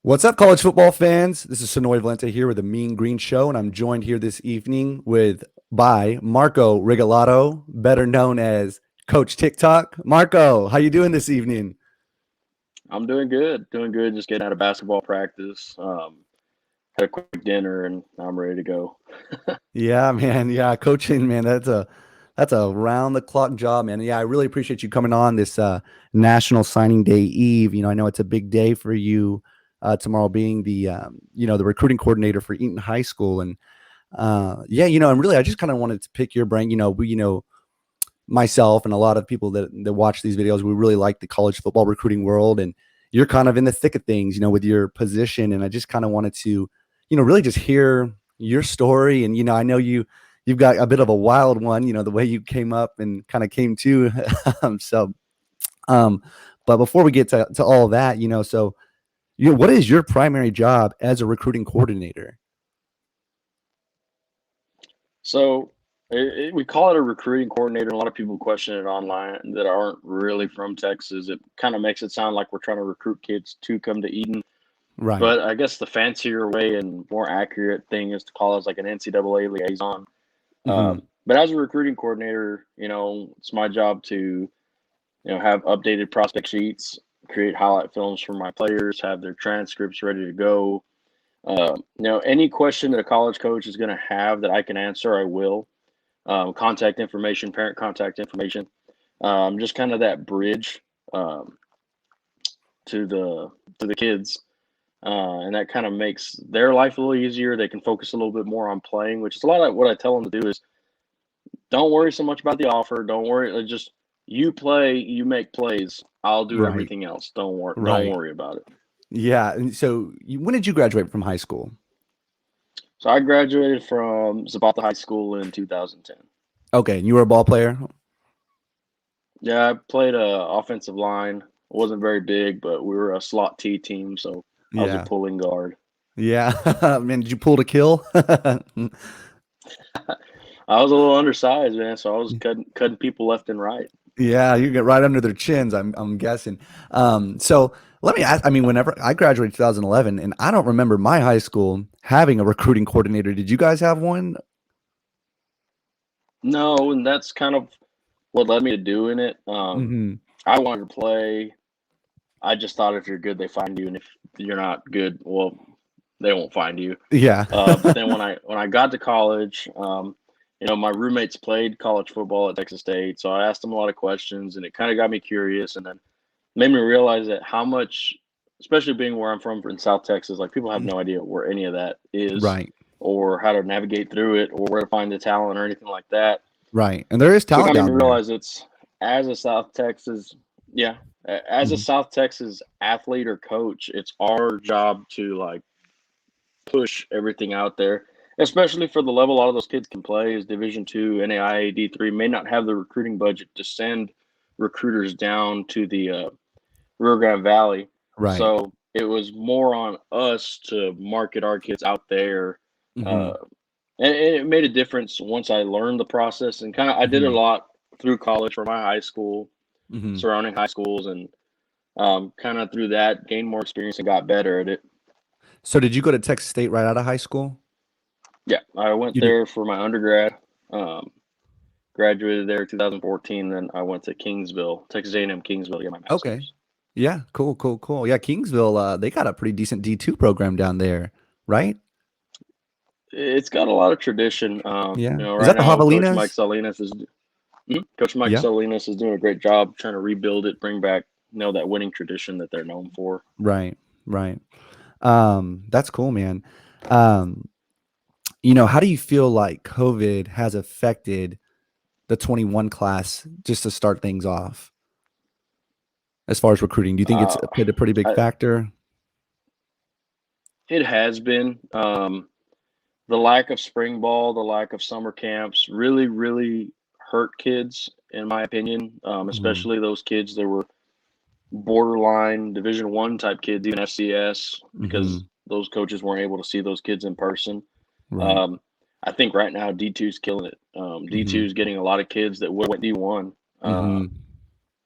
What's up, college football fans? This is Sonoy Valente here with the Mean Green Show, and I'm joined here this evening by Marco Regalado, better known as Coach TikTok. Marco, how you doing this evening? I'm doing good. Doing good. Just getting out of basketball practice. Had a quick dinner and I'm ready to go. Yeah, man. Yeah, coaching, man. That's a round the clock job, man. Yeah, I really appreciate you coming on this National Signing Day Eve. I know it's a big day for you tomorrow, being the recruiting coordinator for Eaton High School, and yeah, and really, I just kind of wanted to pick your brain. Myself and a lot of people that watch these videos, we really like the college football recruiting world, and you're kind of in the thick of things, with your position. And I just kind of wanted to, really just hear your story. And, I know you've got a bit of a wild one, the way you came up and kind of came to. so, um, but before we get to all that, what is your primary job as a recruiting coordinator? So we call it a recruiting coordinator. A lot of people question it online that aren't really from Texas. It kind of makes it sound like we're trying to recruit kids to come to Eden. Right. But I guess the fancier way and more accurate thing is to call us like an NCAA liaison. Hmm. But as a recruiting coordinator, it's my job to have updated prospect sheets, create highlight films for my players, have their transcripts ready to go. Any question that a college coach is going to have that I can answer, I will. Contact information, parent contact information, just kind of that bridge um, to the kids, and that kind of makes their life a little easier. They can focus a little bit more on playing, which is a lot of what I tell them to do is don't worry so much about the offer. Don't worry, just you play, you make plays. I'll do Right. everything else. Don't worry. Don't Right. worry about it. Yeah. And so, when did you graduate from high school? So I graduated from Zapata High School in 2010. Okay, and you were a ball player. Yeah, I played offensive line. Wasn't very big, but we were a slot T team, so I was a Yeah. pulling guard. Yeah. Man, did you pull to kill? I was a little undersized, man, so I was cutting people left and right. Yeah, you get right under their chins, I'm guessing. So let me ask, I mean, whenever I graduated 2011, and I don't remember my high school having a recruiting coordinator. Did you guys have one? No, and that's kind of what led me to doing it. Hmm. I wanted to play. I just thought if you're good, they find you, and if you're not good, well, they won't find you. Yeah. But then when I got to college, my roommates played college football at Texas State, so I asked them a lot of questions, and it kind of got me curious, and then made me realize that how much, especially being where I'm from in South Texas, like people have no idea where any of that is, Right. or how to navigate through it, or where to find the talent, or anything like that. Right. And there is So it talent kind of made down me there. realize it's as a South Texas, yeah, as a Hmm. South Texas athlete or coach, it's our job to like push everything out there, especially for the level a lot of those kids can play is Division II, NAIA, D3 may not have the recruiting budget to send recruiters down to the Rio Grande Valley. Right. So it was more on us to market our kids out there. Uh, Hmm. and it made a difference once I learned the process and kind of I did it a Hmm. lot through college for my high school, Hmm. surrounding high schools, and kind of through that gained more experience and got better at it. So did you go to Texas State right out of high school? Yeah, I went You did. there for my undergrad. Um, Graduated there 2014. Then I went to Kingsville, Texas A&M Kingsville to get my Okay. master's. Yeah. Cool. Cool. Cool. Yeah. Kingsville, they got a pretty decent D2 program down there, right? It's got a lot of tradition. Yeah. Is Right that the now, Coach Mike Javelinas? Salinas is Coach Mike Yeah. Salinas is doing a great job trying to rebuild it, bring back that winning tradition that they're known for. Right. Right. That's cool, man. Um, how do you feel like COVID has affected the 21 class just to start things off as far as recruiting? Do you think it's Uh, played a pretty big I, factor? it has been the lack of spring ball, the lack of summer camps, really, really hurt kids, in my opinion. Mhm. Especially those kids that were borderline Division I type kids, even FCS, because Mhm. those coaches weren't able to see those kids in person. Right. Um, I think right now D2 is killing it. D2 Mhm. is getting a lot of kids that would have went D1. Mhm.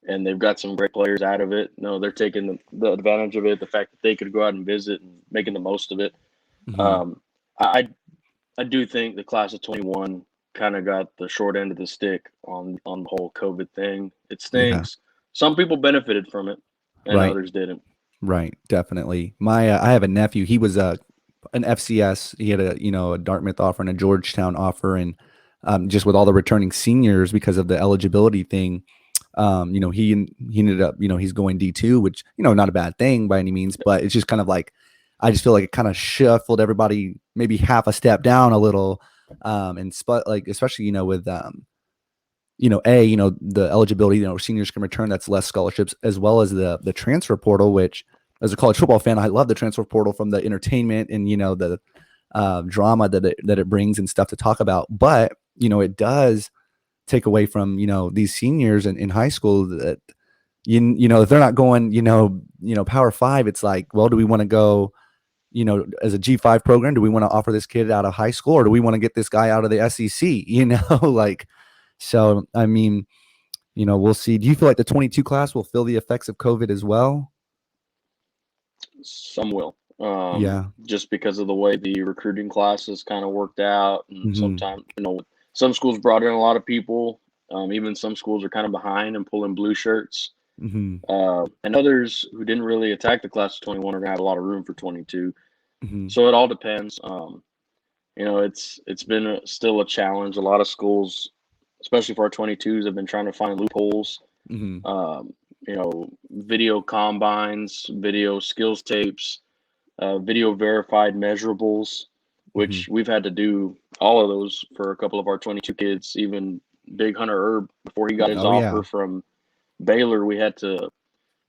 and they've got some great players out of it. No, they're taking the advantage of it, the fact that they could go out and visit and making the most of it. Mhm. Um, I I do think the class of 21 kind of got the short end of the stick on the whole COVID thing. It Yeah. stinks. Some people benefited from it, and Right. others didn't. Right. Definitely. My I have a nephew. He was an FCS. He had a Dartmouth offer and a Georgetown offer, and just with all the returning seniors because of the eligibility thing, he ended up, he's going D2, which, not a bad thing by any means, but it's just kind of like, I just feel like it kind of shuffled everybody maybe half a step down a little, like especially with the eligibility, seniors can return. That's less scholarships, as well as the transfer portal, which as a college football fan, I love the transfer portal from the entertainment and the drama that it brings and stuff to talk about. But it does take away from these seniors in high school that if they're not going Power Five, it's like, well, do we want to go as a G5 program? Do we want to offer this kid out of high school, or do we want to get this guy out of the SEC? Like, so I mean, we'll see. Do you feel like the 22 class will feel the effects of COVID as well? Some will, Yeah. just because of the way the recruiting classes kind of worked out, and Hmm. sometimes some schools brought in a lot of people. Even some schools are kind of behind and pulling blue shirts. Hmm. And others who didn't really attack the class of 21 are going to have a lot of room for 22. Hmm. So it all depends. It's been still a challenge. A lot of schools, especially for our 22s, have been trying to find loopholes. Hmm. Um, Video combines, video skills tapes, video verified measurables, Hmm. which we've had to do all of those for a couple of our 22 kids. Even Big Hunter Herb, before he got his Oh yeah. offer from Baylor, we had to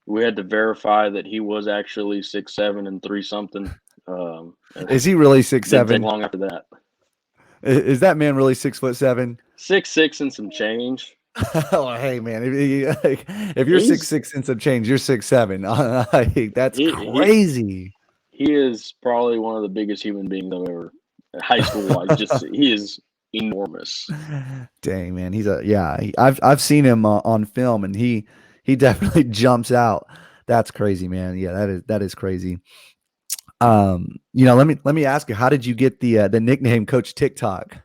verify that he was actually 6'7" and three something. And Is he really six didn't take seven? long after that. Is that man really 6'7"? 6'6" and some change. Oh, hey man, if you're six He's six and some change, you're 6'7". Like, that's he he crazy. he is probably one of the biggest human beings I've ever high school wise. Just he is enormous. Dang man, I've seen him on film, and he definitely jumps out. That's crazy, man. Yeah, that is crazy. Let me ask you, how did you get the nickname Coach TikTok?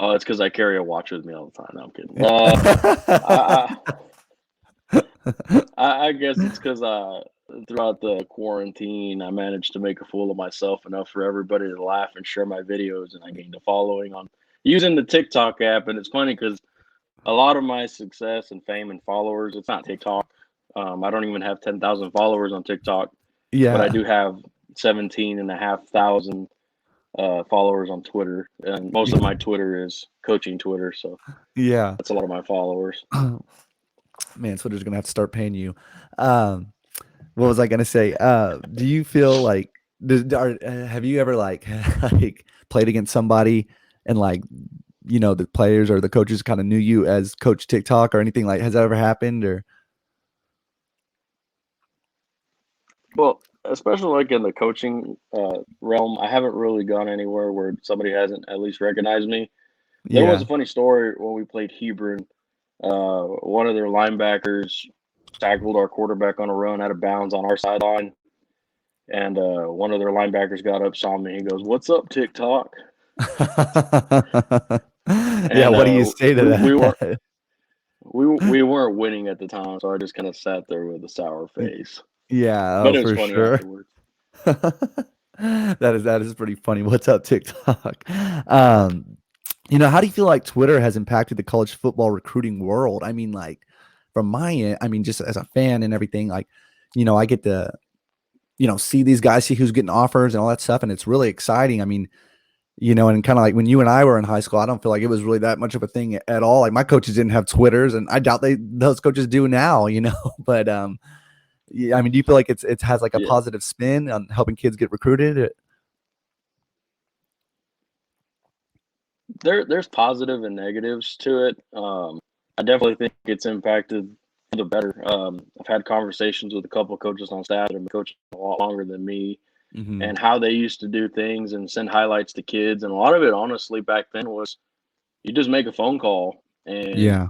Oh, it's because I carry a watch with me all the time. No, I'm kidding. I, I guess it's because throughout the quarantine, I managed to make a fool of myself enough for everybody to laugh and share my videos, and I gained a following on using the TikTok app. And it's funny because a lot of my success and fame and followers, it's not TikTok. I don't even have 10,000 followers on TikTok, but I Yeah, do have 17,500 followers on Twitter, and most of my Twitter is coaching Twitter, so yeah. that's a lot of my followers. Man, Twitter's gonna have to start paying you. Um, what was I gonna say? Do you feel like have you ever like like played against somebody and like the players or the coaches kind of knew you as Coach TikTok or anything? Like, has that ever happened? Or Well, especially like in the coaching realm, I haven't really gone anywhere where somebody hasn't at least recognized me. There was yeah. a funny story when we played Hebron. One of their linebackers tackled our quarterback on a run out of bounds on our sideline, and one of their linebackers got up, saw me, he goes, "What's up, TikTok?" Yeah, And what do you say to we weren't that? we weren't winning at the time, so I just kind of sat there with a sour Y- face. Yeah, But oh it was for funny sure. afterwards. That is pretty funny. What's up, TikTok? Um, how do you feel like Twitter has impacted the college football recruiting world? I mean, like from my end, I mean, just as a fan and everything, like, I get to, see these guys, see who's getting offers and all that stuff. And it's really exciting. I mean, and kind of like when you and I were in high school, I don't feel like it was really that much of a thing at all. Like my coaches didn't have Twitters, and I doubt those coaches do now, but yeah, I mean, do you feel like it has like a Yeah, positive spin on helping kids get recruited? there's positive and negatives to it. I definitely think it's impacted for the better. I've had conversations with a couple of coaches on staff that have been coaching a lot longer than me, Hmm. and how they used to do things and send highlights to kids. And a lot of it, honestly, back then was you just make a phone call and Yeah.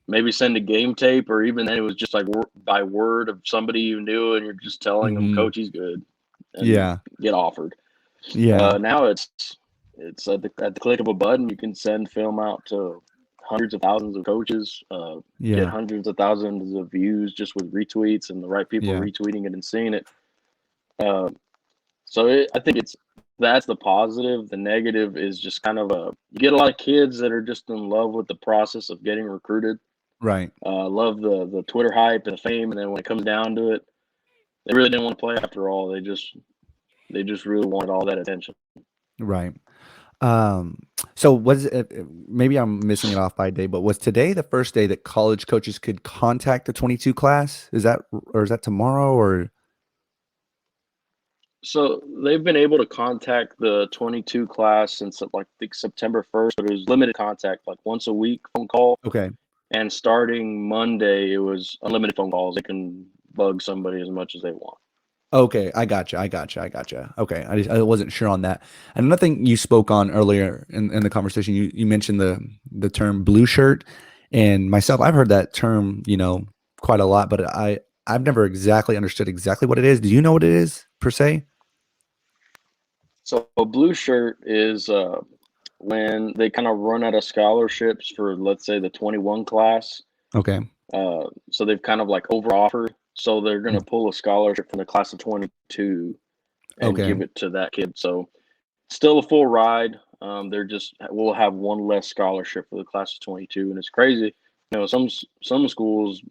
maybe send a game tape, or even then it was just like by word of somebody you knew, and you're just telling them, Mhm. "Coach, he's good," and Yeah. get offered. Yeah. Now it's at the click of a button. You can send film out to hundreds of thousands of coaches, get Yeah. hundreds of thousands of views just with retweets and the right people Yeah. retweeting it and seeing it. Uh, I think that's the positive. The negative is just kind of you get a lot of kids that are just in love with the process of getting recruited. Right. Love the Twitter hype and the fame, and then when it comes down to it, they really didn't want to play after all. They just really wanted all that attention. Right. Um, so was it, maybe I'm missing it off by a day, but was today the first day that college coaches could contact the 22 class? Is that, or is that tomorrow or? So they've been able to contact the 22 class since like I think September 1st, but it was limited contact, like once a week phone call. Okay. And starting Monday, it was unlimited phone calls. They can bug somebody as much as they want. Okay, I gotcha. Okay, I wasn't sure on that. And another thing you spoke on earlier in the conversation, you mentioned the term blue shirt, and myself, I've heard that term, quite a lot, but I've never exactly understood exactly what it is. Do you know what it is per se? So a blue shirt is when they kind of run out of scholarships for, let's say, the 21 class. Okay. So they've kind of like over offered. So they're going to Mm. pull a scholarship from the class of 22 and Okay. give it to that kid. So still a full ride. They're just we'll have one less scholarship for the class of 22, and it's crazy. Some schools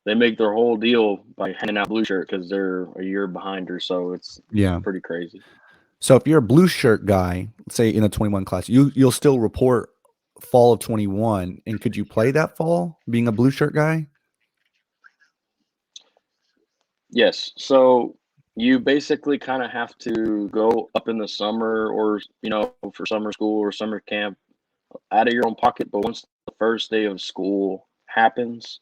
they make their whole deal by handing out blue shirt because they're a year behind or so. It's Yeah. pretty crazy. So if you're a blue shirt guy, say in a 21 class, you'll still report fall of 21, and could you play that fall being a blue shirt guy? Yes. So you basically kind of have to go up in the summer, or for summer school or summer camp, out of your own pocket. But once the first day of school happens,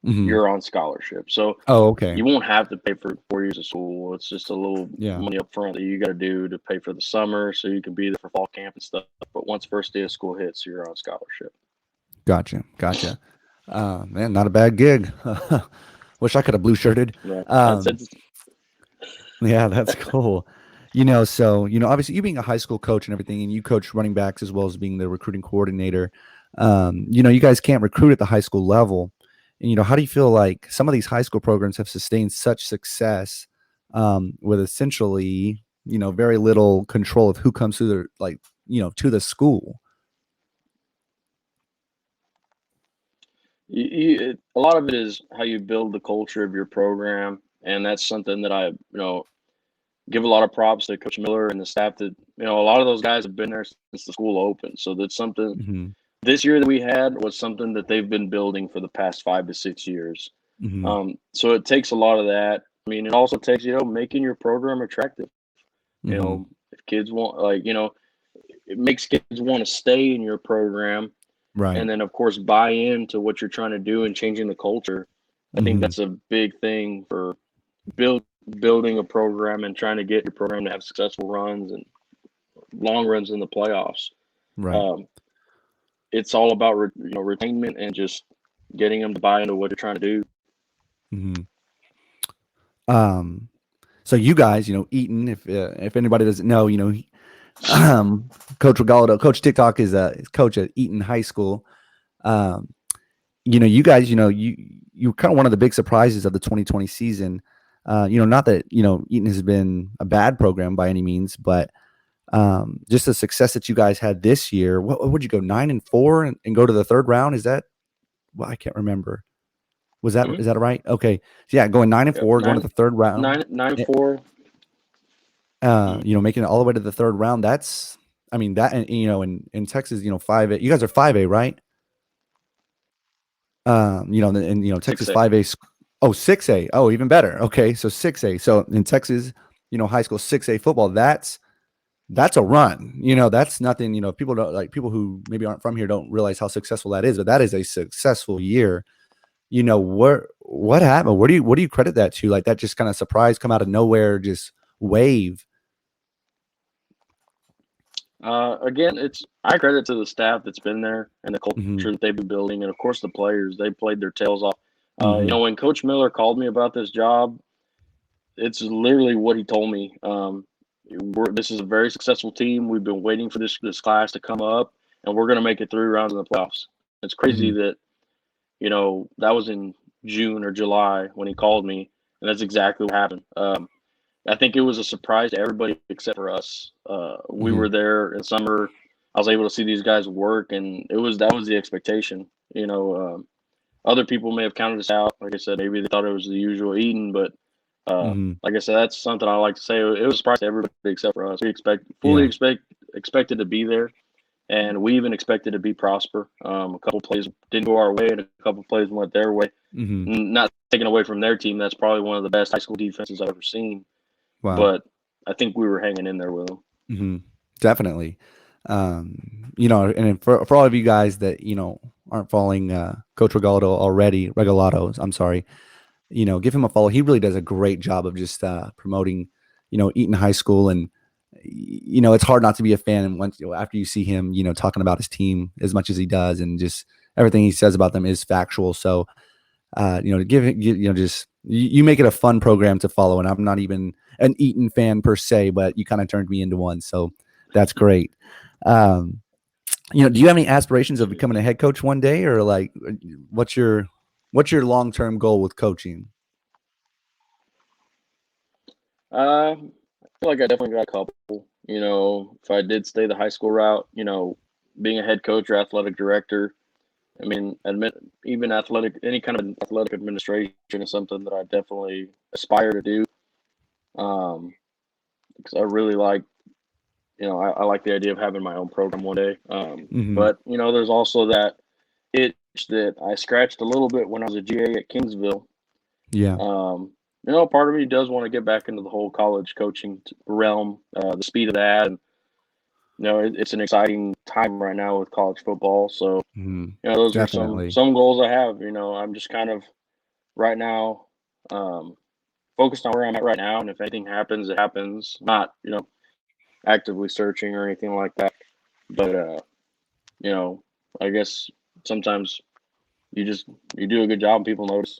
Mhm. you're on scholarship. So Oh, okay. you won't have to pay for 4 years of school. It's just a little Yeah. money up front that you got to do to pay for the summer so you can be there for fall camp and stuff. But once first day of school hits, you're on scholarship. Gotcha. Man, not a bad gig. Wish I could have blue shirted. Right. Um, yeah, that's cool. Obviously you being a high school coach and everything, and you coach running backs as well as being the recruiting coordinator. You guys can't recruit at the high school level. And, how do you feel like some of these high school programs have sustained such success with essentially, very little control of who comes to their, like, to the school? A lot of it is how you build the culture of your program, and that's something that I give a lot of props to Coach Miller and the staff. That a lot of those guys have been there since the school opened. So that's something Hmm. this year that we had was something that they've been building for the past 5 to 6 years. Hmm. So it takes a lot of that. I mean, it also takes making your program attractive. Hmm. If kids want, it makes kids want to stay in your program, Right. and then of course buy into what you're trying to do and changing the culture. I think Hmm. that's a big thing for build building a program and trying to get your program to have successful runs and long runs in the playoffs. Right. Um, it's all about retainment and just getting them to buy into what you're trying to do. Hmm. Um, so you guys, Eaton, if anybody doesn't know, um, Coach Regalado, Coach TikTok is coach at Eaton High School. Um, you guys, you kind of one of the big surprises of the 2020 season. Not that Eaton has been a bad program by any means, but just the success that you guys had this year. What would you go 9-4 and go to the third round? Is that, well, I can't remember. Mm-hmm. Is that right? Okay, so yeah, going nine and Yep. four, going to the third round. Nine, 4. Making it all the way to the third round. That's, I mean, that, and in Texas, 5A, you guys are 5A, right? And Texas 6A. 5A, oh, 6A. Oh, even better. Okay. So 6A. So in Texas, high school 6A football, that's a run. That's nothing, people don't, like, people who maybe aren't from here don't realize how successful that is, but that is a successful year. What happened? What do you credit that to? Like, that just kind of surprise, come out of nowhere, just wave. Again, I credit to the staff that's been there and the Hmm. culture that they've been building, and of course the players. They played their tails off. Hmm. When Coach Miller called me about this job, it's literally what he told me. This is a very successful team. We've been waiting for this class to come up, and we're going to make it 3 rounds in the playoffs. It's crazy Hmm. that that was in June or July when he called me, and that's exactly what happened. I think it was a surprise to everybody except for us. We Hmm. were there in summer. I was able to see these guys work, and that was the expectation. Other people may have counted us out. Like I said, maybe they thought it was the usual Eaton, but Hmm. like I said, that's something I like to say. It was a surprise to everybody except for us. We Yeah. expected to be there, and we even expected to be prosper. A couple plays didn't go our way, and a couple plays went their way. Hmm. Not taking away from their team, that's probably one of the best high school defenses I've ever seen. Wow. But I think we were hanging in there with them. Hmm. Definitely. And for all of you guys that, aren't following Coach Regalado, I'm sorry, give him a follow. He really does a great job of just promoting, Eaton High School. And, it's hard not to be a fan. And once, after you see him, talking about his team as much as he does and just everything he says about them is factual. So, to just you make it a fun program to follow. And I'm not even an Eaton fan per se, but you kind of turned me into one. So that's great. Um, do you have any aspirations of becoming a head coach one day, or like, what's your long term goal with coaching? I feel like I definitely got a couple. If I did stay the high school route, being a head coach or athletic director, I mean, even any kind of athletic administration is something that I definitely aspire to do. Because I really like, I like the idea of having my own program one day. Hmm. But there's also that itch that I scratched a little bit when I was a GA at Kingsville. Yeah. Part of me does want to get back into the whole college coaching realm, the speed of that, and it's an exciting time right now with college football. So Hmm. those are some Definitely. some goals I have. I'm just kind of right now um, focused on where I'm at right now, and if anything happens, it happens. Not actively searching or anything like that, but you know, I guess sometimes you just you do a good job and people notice.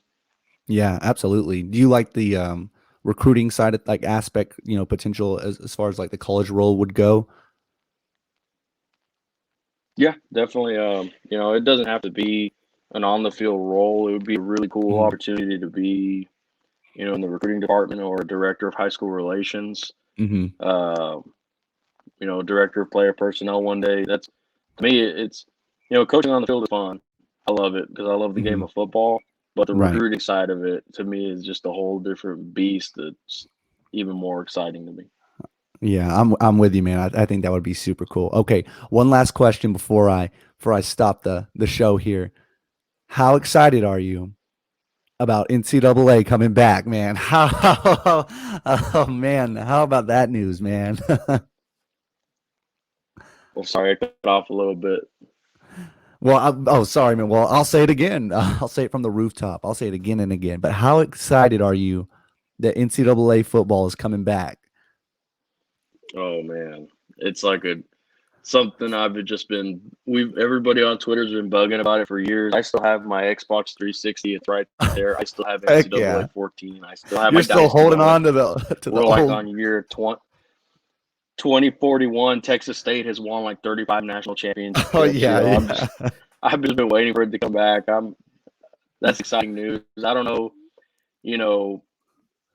Yeah, absolutely. Do you like the recruiting side of like aspect, potential as far as like the college role would go? Yeah, definitely. It doesn't have to be an on the field role. It would be a really cool Hmm. opportunity to be, in the recruiting department or director of high school relations. Hmm. Uh, director of player personnel one day. That's to me, it's coaching on the field is fun. I love it because I love the game Hmm. of football. But the Right. recruiting side of it to me is just a whole different beast. That's even more exciting to me. Yeah, I'm with you, man. I think that would be super cool. Okay, one last question before I stop the show here. How excited are you about NCAA coming back, man? Oh man, how about that news, man? Well, sorry, I cut off a little bit. Well, oh, sorry, man. Well, I'll say it again. I'll say it from the rooftop. I'll say it again and again. But how excited are you that NCAA football is coming back? Oh man, it's like a something I've just been. We've everybody on Twitter's been bugging about it for years. I still have my Xbox 360. It's right there. I still have Heck NCAA yeah, 14. I still have you're my still Dynasty holding going. on to the We're like old. on year 2041. Texas State has won like 35 national Oh championships. yeah, yeah. I've just been waiting for it to come back. That's exciting news. I don't know, you know,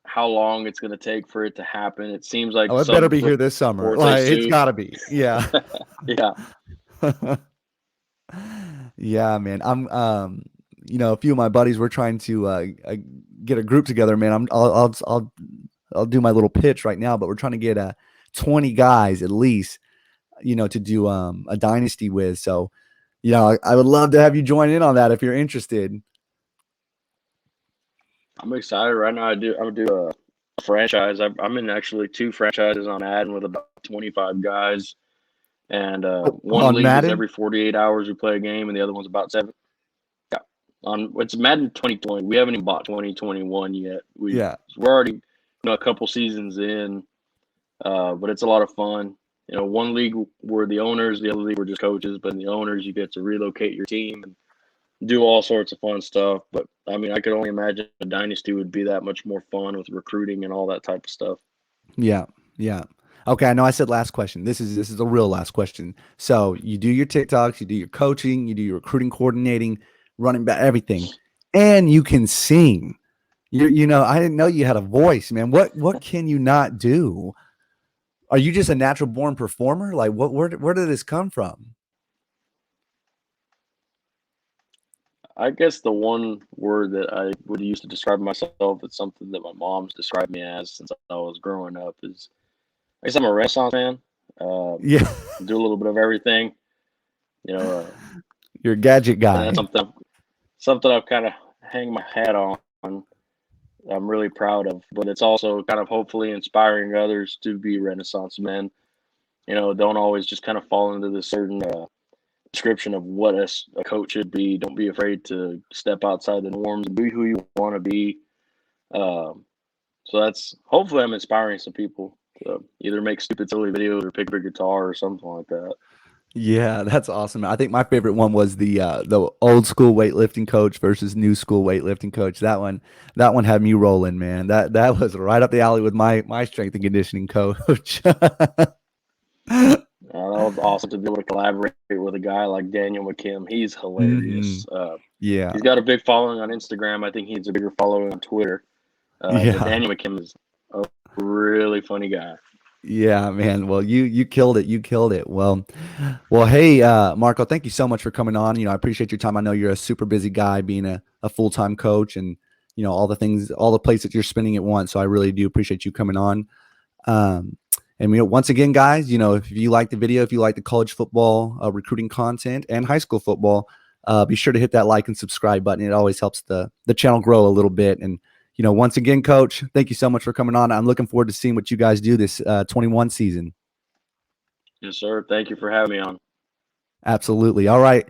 how long it's going to take for it to happen. It seems like Oh, it better some be here this summer. reports I Like it's see. got to be. Yeah. Yeah, Yeah, man. A few of my buddies were trying to get a group together, man. I'll do my little pitch right now, but we're trying to get 20 guys at least, to do a dynasty with. So, I would love to have you join in on that if you're interested. I'm excited right now. I'm gonna do a franchise. I'm in actually two franchises on Madden with about 25 guys, and Oh, one on league is Madden? every 48 hours we play a game, and the other one's about seven. Yeah, on it's Madden 2020. We haven't even bought 2021 yet. Yeah. We're already a couple seasons in, but it's a lot of fun. one league were the owners, the other league were just coaches. But in the owners, you get to relocate your team and do all sorts of fun stuff. But I mean, I could only imagine a dynasty would be that much more fun with recruiting and all that type of stuff. Yeah, yeah. Okay, I know I said last question. This is the real last question. So you do your TikToks, you do your coaching, you do your recruiting, coordinating, running back, everything, and you can sing. I didn't know you had a voice, man. What can you not do? Are you just a natural born performer? Like where did this come from? I guess the one word that I would use to describe myself, it's something that my mom's described me as since I was growing up, is I guess I'm a Renaissance man. Um, Yeah, do a little bit of everything, you know, you're a gadget and that's guy. something I've kind of hang my hat on. I'm really proud of, but it's also kind of hopefully inspiring others to be Renaissance men. Don't always just kind of fall into this certain description of what a coach should be. Don't be afraid to step outside the norms and be who you want to be. Um, so that's hopefully I'm inspiring some people to either make stupid silly videos or pick up a guitar or something like that. Yeah, that's awesome. I think my favorite one was the old school weightlifting coach versus new school weightlifting coach. That one had me rolling, man. That was right up the alley with my strength and conditioning coach. That was awesome to be able to collaborate with a guy like Daniel McKim. He's Hmm. hilarious. Yeah. He's got a big following on Instagram. I think he's a bigger following on Twitter. But Yeah. Daniel McKim is a really funny guy. Yeah, man. Well, you killed it. You killed it. Well, hey, Marco, thank you so much for coming on. I appreciate your time. I know you're a super busy guy being a full-time coach and all the things, all the places that you're spending at once. So I really do appreciate you coming on. Um, and once again, guys, if you like the video, if you like the college football recruiting content and high school football, be sure to hit that like and subscribe button. It always helps the channel grow a little bit. And once again, Coach, thank you so much for coming on. I'm looking forward to seeing what you guys do this 21 season. Yes, sir. Thank you for having me on. Absolutely. All right.